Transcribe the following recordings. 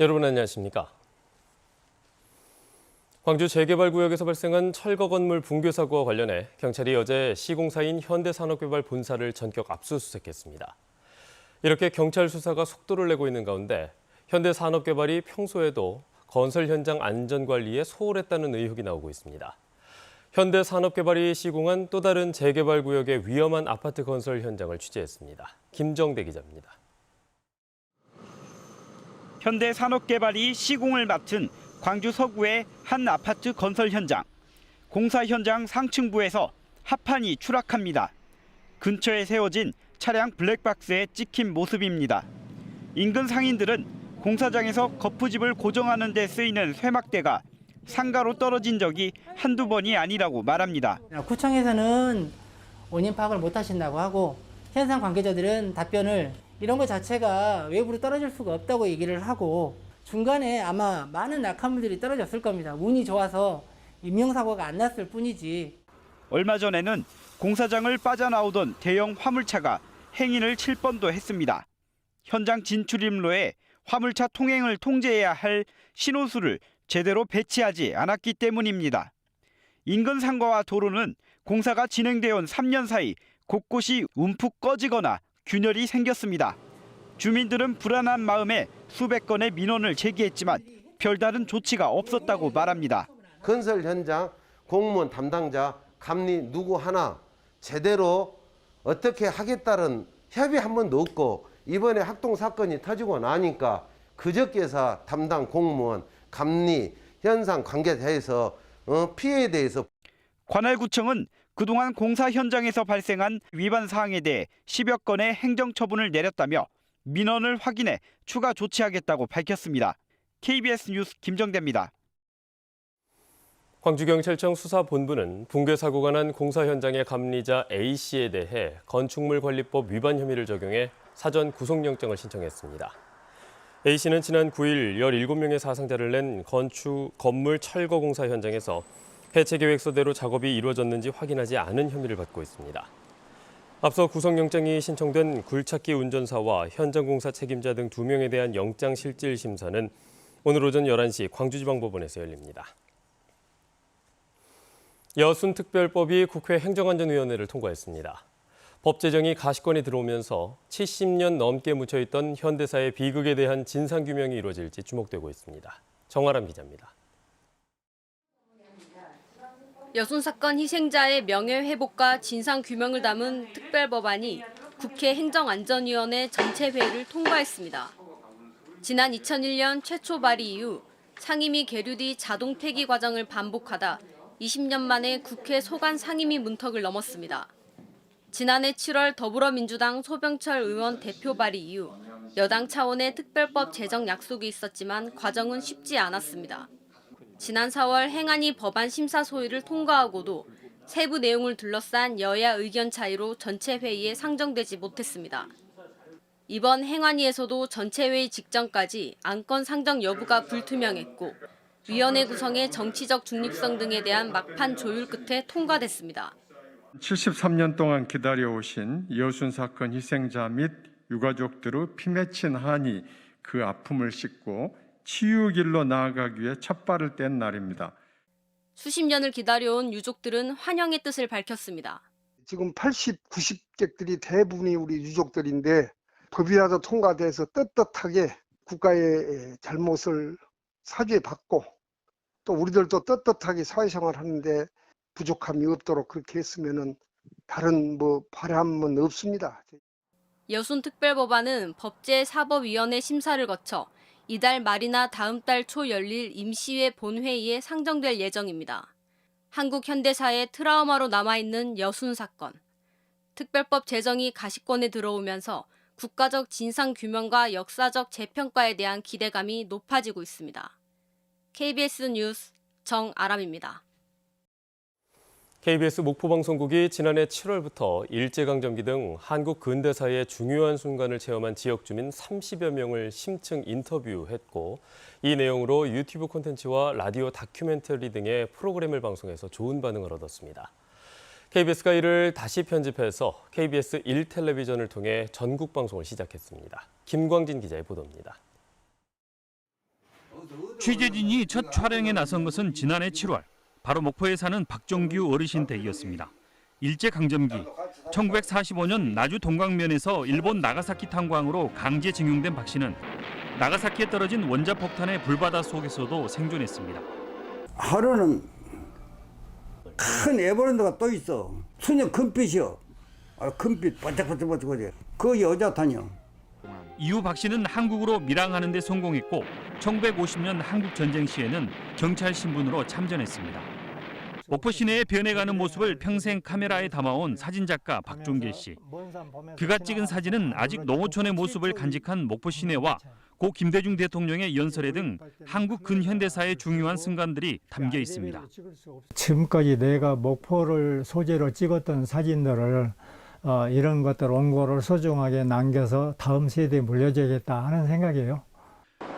여러분 안녕하십니까? 광주 재개발구역에서 발생한 철거 건물 붕괴 사고와 관련해 경찰이 어제 시공사인 현대산업개발 본사를 전격 압수수색했습니다. 이렇게 경찰 수사가 속도를 내고 있는 가운데 현대산업개발이 평소에도 건설 현장 안전관리에 소홀했다는 의혹이 나오고 있습니다. 현대산업개발이 시공한 또 다른 재개발구역의 위험한 아파트 건설 현장을 취재했습니다. 김정대 기자입니다. 현대산업개발이 시공을 맡은 광주 서구의 한 아파트 건설 현장. 공사 현장 상층부에서 합판이 추락합니다. 근처에 세워진 차량 블랙박스에 찍힌 모습입니다. 인근 상인들은 공사장에서 거푸집을 고정하는 데 쓰이는 쇠막대가 상가로 떨어진 적이 한두 번이 아니라고 말합니다. 구청에서는 원인 파악을 못 하신다고 하고 현장 관계자들은 답변을 이런 것 자체가 외부로 떨어질 수가 없다고 얘기를 하고 중간에 아마 많은 낙하물들이 떨어졌을 겁니다. 운이 좋아서 인명사고가 안 났을 뿐이지. 얼마 전에는 공사장을 빠져나오던 대형 화물차가 행인을 칠 뻔도 했습니다. 현장 진출입로에 화물차 통행을 통제해야 할 신호수를 제대로 배치하지 않았기 때문입니다. 인근 상가와 도로는 공사가 진행되어 온 3년 사이 곳곳이 움푹 꺼지거나 균열이 생겼습니다. 주민들은 불안한 마음에 수백 건의 민원을 제기했지만 별다른 조치가 없었다고 말합니다. 건설 현장 공무원 담당자 감리 누구 하나 제대로 어떻게 하겠다는 협의 한 번도 없고 이번에 학동 사건이 터지고 나니까 그저께서 담당 공무원 감리 현상 관계자에서 피해에 대해서 관할구청은 그동안 공사 현장에서 발생한 위반 사항에 대해 10여 건의 행정처분을 내렸다며 민원을 확인해 추가 조치하겠다고 밝혔습니다. KBS 뉴스 김정대입니다. 광주경찰청 수사본부는 붕괴 사고가 난 공사 현장의 감리자 A씨에 대해 건축물관리법 위반 혐의를 적용해 사전 구속영장을 신청했습니다. A씨는 지난 9일 17명의 사상자를 낸 건물 철거 공사 현장에서 해체 계획서대로 작업이 이루어졌는지 확인하지 않은 혐의를 받고 있습니다. 앞서 구속영장이 신청된 굴착기 운전사와 현장 공사 책임자 등 2명에 대한 영장실질 심사는 오늘 오전 11시 광주지방법원에서 열립니다. 여순특별법이 국회 행정안전위원회를 통과했습니다. 법 제정이 가시권에 들어오면서 70년 넘게 묻혀있던 현대사의 비극에 대한 진상규명이 이루어질지 주목되고 있습니다. 정아람 기자입니다. 여순 사건 희생자의 명예회복과 진상규명을 담은 특별법안이 국회 행정안전위원회 전체 회의를 통과했습니다. 지난 2001년 최초 발의 이후 상임위 계류 뒤 자동 폐기 과정을 반복하다 20년 만에 국회 소관 상임위 문턱을 넘었습니다. 지난해 7월 더불어민주당 소병철 의원 대표 발의 이후 여당 차원의 특별법 제정 약속이 있었지만 과정은 쉽지 않았습니다. 지난 4월 행안위 법안 심사 소위를 통과하고도 세부 내용을 둘러싼 여야 의견 차이로 전체 회의에 상정되지 못했습니다. 이번 행안위에서도 전체 회의 직전까지 안건 상정 여부가 불투명했고 위원회 구성의 정치적 중립성 등에 대한 막판 조율 끝에 통과됐습니다. 73년 동안 기다려오신 여순 사건 희생자 및 유가족들의 피 맺힌 한이 그 아픔을 씻고 치유 길로 나아가기 위해 첫발을 뗀 날입니다. 수십 년을 기다려온 유족들은 환영의 뜻을 밝혔습니다. 지금 80, 90객들이 대부분이 우리 유족들인데 법이라도 통과돼서 떳떳하게 국가의 잘못을 사죄받고 또 우리들도 떳떳하게 사회생활하는데 부족함이 없도록 그렇게 했으면은 다른 바람은 없습니다. 여순 특별법안은 법제사법위원회 심사를 거쳐 이달 말이나 다음 달 초 열릴 임시회 본회의에 상정될 예정입니다. 한국 현대사의 트라우마로 남아있는 여순 사건. 특별법 제정이 가시권에 들어오면서 국가적 진상규명과 역사적 재평가에 대한 기대감이 높아지고 있습니다. KBS 뉴스 정아람입니다. KBS 목포방송국이 지난해 7월부터 일제강점기 등 한국 근대사의 중요한 순간을 체험한 지역 주민 30여 명을 심층 인터뷰했고 이 내용으로 유튜브 콘텐츠와 라디오 다큐멘터리 등의 프로그램을 방송해서 좋은 반응을 얻었습니다. KBS가 이를 다시 편집해서 KBS 1텔레비전을 통해 전국 방송을 시작했습니다. 김광진 기자의 보도입니다. 취재진이 첫 촬영에 나선 것은 지난해 7월. 바로 목포에 사는 박정규 어르신 댁이었습니다. 일제강점기 1945년 나주 동강면에서 일본 나가사키 탄광으로 강제징용된 박 씨는 나가사키에 떨어진 원자폭탄의 불바다 속에서도 생존했습니다. 하루는 큰 에버랜드가 또 있어. 수녀 금빛이요. 금빛 반짝반짝반짝거려. 그 여자탄이요. 이후 박 씨는 한국으로 밀항하는 데 성공했고 1950년 한국전쟁 시에는 경찰 신분으로 참전했습니다. 목포 시내의 변해가는 모습을 평생 카메라에 담아온 사진작가 박종계 씨. 그가 찍은 사진은 아직 농어촌의 모습을 간직한 목포 시내와 고 김대중 대통령의 연설회 등 한국 근현대사의 중요한 순간들이 담겨 있습니다. 지금까지 내가 목포를 소재로 찍었던 사진들을 이런 것들 원고를 소중하게 남겨서 다음 세대에 물려줘야겠다 하는 생각이에요.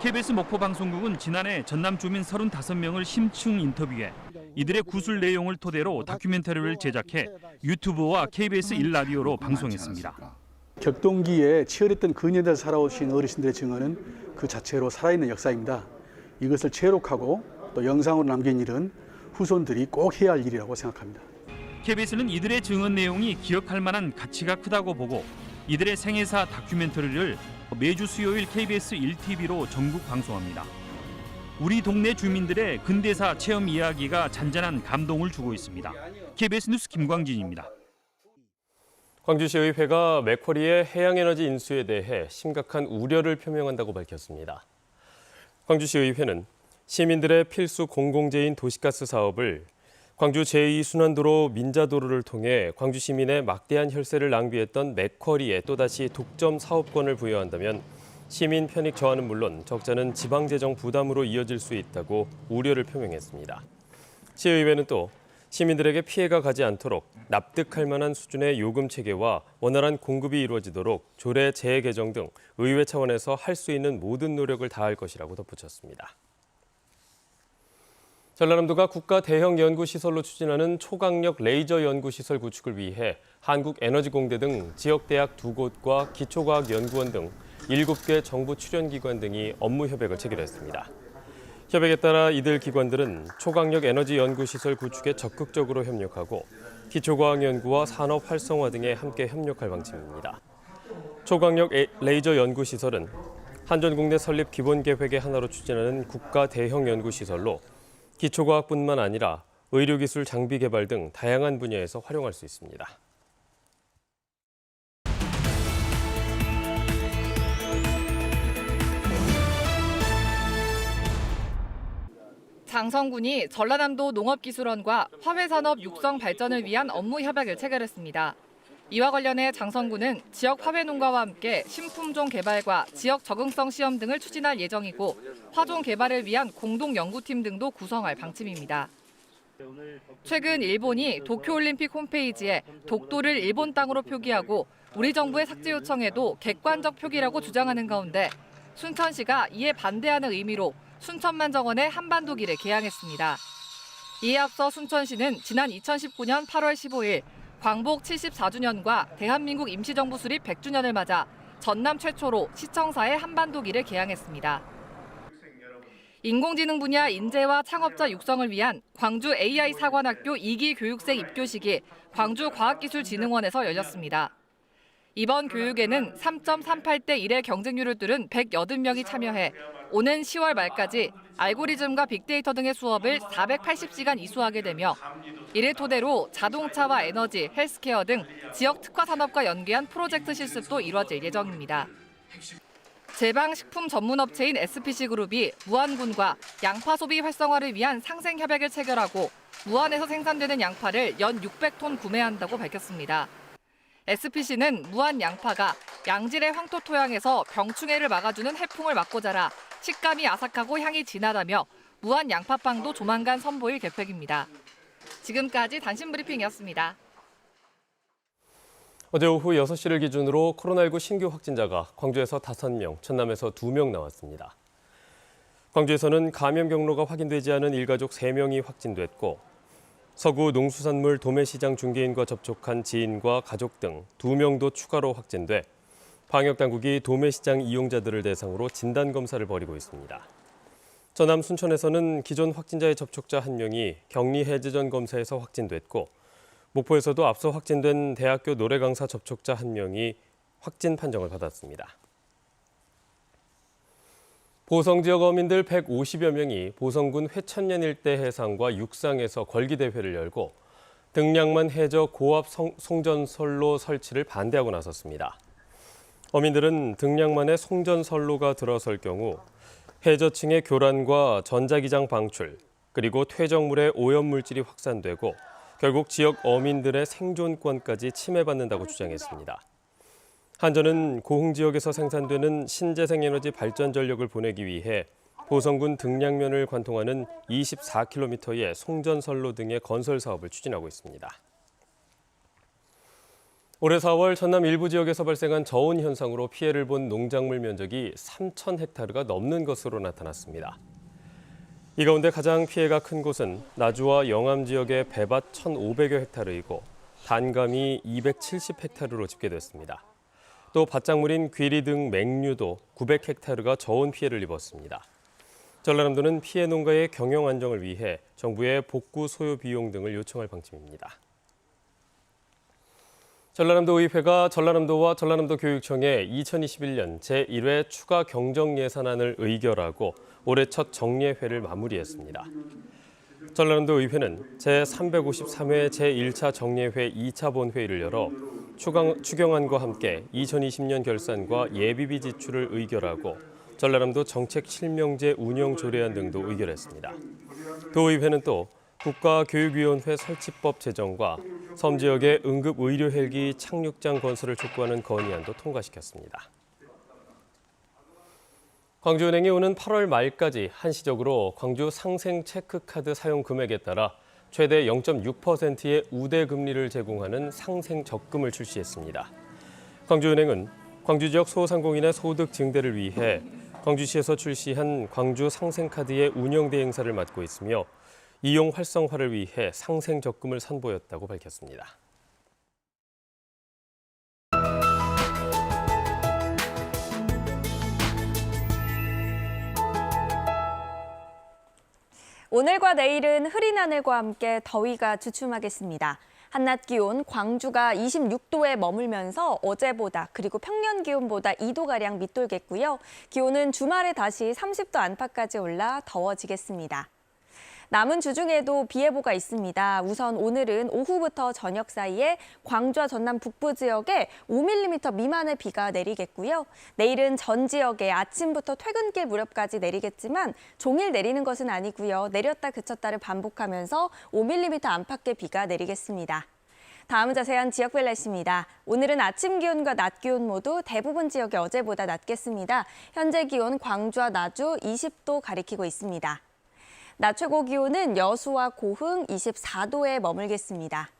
KBS 목포 방송국은 지난해 전남 주민 35명을 심층 인터뷰해 이들의 구술 내용을 토대로 다큐멘터리를 제작해 유튜브와 KBS 1라디오로 방송했습니다. 격동기에 치열했던 근현대를 살아오신 어르신들의 증언은 그 자체로 살아있는 역사입니다. 이것을 체록하고 또 영상으로 남긴 일은 후손들이 꼭 해야 할 일이라고 생각합니다. KBS는 이들의 증언 내용이 기억할 만한 가치가 크다고 보고 이들의 생애사 다큐멘터리를 매주 수요일 KBS 1TV로 전국 방송합니다. 우리 동네 주민들의 근대사 체험 이야기가 잔잔한 감동을 주고 있습니다. KBS 뉴스 김광진입니다. 광주시의회가 맥쿼리의 해양에너지 인수에 대해 심각한 우려를 표명한다고 밝혔습니다. 광주시의회는 시민들의 필수 공공재인 도시가스 사업을 광주 제2순환도로 민자도로를 통해 광주 시민의 막대한 혈세를 낭비했던 맥쿼리에 또다시 독점 사업권을 부여한다면 시민 편익 저하는 물론 적자는 지방재정 부담으로 이어질 수 있다고 우려를 표명했습니다. 시의회는 또 시민들에게 피해가 가지 않도록 납득할 만한 수준의 요금 체계와 원활한 공급이 이루어지도록 조례 재개정 등 의회 차원에서 할 수 있는 모든 노력을 다할 것이라고 덧붙였습니다. 전라남도가 국가 대형 연구시설로 추진하는 초강력 레이저 연구시설 구축을 위해 한국에너지공대 등 지역대학 2곳과 기초과학연구원 등 7개 정부 출연기관 등이 업무 협약을 체결했습니다. 협약에 따라 이들 기관들은 초강력 에너지 연구시설 구축에 적극적으로 협력하고 기초과학연구와 산업 활성화 등에 함께 협력할 방침입니다. 초강력 레이저 연구시설은 한전공대 설립 기본계획의 하나로 추진하는 국가 대형 연구시설로 기초과학뿐만 아니라 의료기술 장비 개발 등 다양한 분야에서 활용할 수 있습니다. 장성군이 전라남도 농업기술원과 화훼산업 육성 발전을 위한 업무 협약을 체결했습니다. 이와 관련해 장성군은 지역 화훼농가와 함께 신품종 개발과 지역 적응성 시험 등을 추진할 예정이고 화종 개발을 위한 공동 연구팀 등도 구성할 방침입니다. 최근 일본이 도쿄올림픽 홈페이지에 독도를 일본 땅으로 표기하고 우리 정부의 삭제 요청에도 객관적 표기라고 주장하는 가운데 순천시가 이에 반대하는 의미로 순천만 정원의 한반도길을 개항했습니다. 이에 앞서 순천시는 지난 2019년 8월 15일 광복 74주년과 대한민국 임시정부 수립 100주년을 맞아 전남 최초로 시청사의 한반도길을 개항했습니다. 인공지능 분야 인재와 창업자 육성을 위한 광주 AI 사관학교 2기 교육생 입교식이 광주과학기술진흥원에서 열렸습니다. 이번 교육에는 3.38대 1의 경쟁률을 뚫은 180명이 참여해 오는 10월 말까지 알고리즘과 빅데이터 등의 수업을 480시간 이수하게 되며 이를 토대로 자동차와 에너지, 헬스케어 등 지역 특화 산업과 연계한 프로젝트 실습도 이뤄질 예정입니다. 제방식품 전문업체인 SPC그룹이 무안군과 양파 소비 활성화를 위한 상생 협약을 체결하고 무안에서 생산되는 양파를 연 600톤 구매한다고 밝혔습니다. SPC는 무안 양파가 양질의 황토 토양에서 병충해를 막아주는 해풍을 막고 자라 식감이 아삭하고 향이 진하다며 무안 양파빵도 조만간 선보일 계획입니다. 지금까지 단신 브리핑이었습니다. 어제 오후 6시를 기준으로 코로나19 신규 확진자가 광주에서 5명, 전남에서 2명 나왔습니다. 광주에서는 감염 경로가 확인되지 않은 일가족 3명이 확진됐고 서구 농수산물 도매시장 중개인과 접촉한 지인과 가족 등 2명도 추가로 확진돼 방역당국이 도매시장 이용자들을 대상으로 진단검사를 벌이고 있습니다. 전남 순천에서는 기존 확진자의 접촉자 1명이 격리 해제 전 검사에서 확진됐고 목포에서도 앞서 확진된 대학교 노래 강사 접촉자 1명이 확진 판정을 받았습니다. 보성 지역 어민들 150여 명이 보성군 회천면 일대 해상과 육상에서 걸기대회를 열고 등량만 해저 고압 송전선로 설치를 반대하고 나섰습니다. 어민들은 등량만에 송전선로가 들어설 경우 해저층의 교란과 전자기장 방출, 그리고 퇴적물의 오염물질이 확산되고 결국 지역 어민들의 생존권까지 침해받는다고 주장했습니다. 한전은 고흥 지역에서 생산되는 신재생에너지 발전 전력을 보내기 위해 보성군 등량면을 관통하는 24km의 송전선로 등의 건설 사업을 추진하고 있습니다. 올해 4월 전남 일부 지역에서 발생한 저온 현상으로 피해를 본 농작물 면적이 3,000헥타르가 넘는 것으로 나타났습니다. 이 가운데 가장 피해가 큰 곳은 나주와 영암 지역의 배밭 1,500여 헥타르이고 단감이 270헥타르로 집계됐습니다. 또 밭작물인 귀리 등 맹류도 900헥타르가 저온 피해를 입었습니다. 전라남도는 피해 농가의 경영 안정을 위해 정부의 복구 소요 비용 등을 요청할 방침입니다. 전라남도 의회가 전라남도와 전라남도 교육청에 2021년 제1회 추가 경정 예산안을 의결하고 올해 첫 정례회를 마무리했습니다. 전라남도 의회는 제353회 제1차 정례회 2차 본회의를 열어 추경안과 함께 2020년 결산과 예비비 지출을 의결하고 전라남도 정책 실명제 운영 조례안 등도 의결했습니다. 도의회는 또 국가교육위원회 설치법 제정과 섬 지역의 응급 의료 헬기 착륙장 건설을 촉구하는 건의안도 통과시켰습니다. 광주은행이 오는 8월 말까지 한시적으로 광주 상생 체크카드 사용 금액에 따라 최대 0.6%의 우대 금리를 제공하는 상생 적금을 출시했습니다. 광주은행은 광주 지역 소상공인의 소득 증대를 위해 광주시에서 출시한 광주 상생카드의 운영 대행사를 맡고 있으며 이용 활성화를 위해 상생 적금을 선보였다고 밝혔습니다. 오늘과 내일은 흐린 하늘과 함께 더위가 주춤하겠습니다. 한낮 기온 광주가 26도에 머물면서 어제보다 그리고 평년 기온보다 2도가량 밑돌겠고요. 기온은 주말에 다시 30도 안팎까지 올라 더워지겠습니다. 남은 주 중에도 비 예보가 있습니다. 우선 오늘은 오후부터 저녁 사이에 광주와 전남 북부 지역에 5mm 미만의 비가 내리겠고요. 내일은 전 지역에 아침부터 퇴근길 무렵까지 내리겠지만 종일 내리는 것은 아니고요. 내렸다 그쳤다를 반복하면서 5mm 안팎의 비가 내리겠습니다. 다음은 자세한 지역별 날씨입니다. 오늘은 아침 기온과 낮 기온 모두 대부분 지역이 어제보다 낮겠습니다. 현재 기온 광주와 나주 20도 가리키고 있습니다. 낮 최고 기온은 여수와 고흥 24도에 머물겠습니다.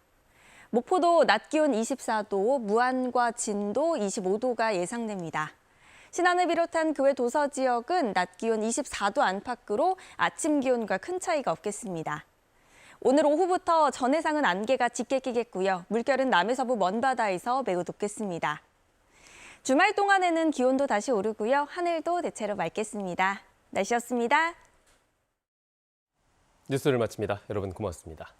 목포도 낮 기온 24도, 무안과 진도 25도가 예상됩니다. 신안을 비롯한 그 외 도서 지역은 낮 기온 24도 안팎으로 아침 기온과 큰 차이가 없겠습니다. 오늘 오후부터 전해상은 안개가 짙게 끼겠고요. 물결은 남해서부 먼바다에서 매우 높겠습니다. 주말 동안에는 기온도 다시 오르고요. 하늘도 대체로 맑겠습니다. 날씨였습니다. 뉴스를 마칩니다. 여러분 고맙습니다.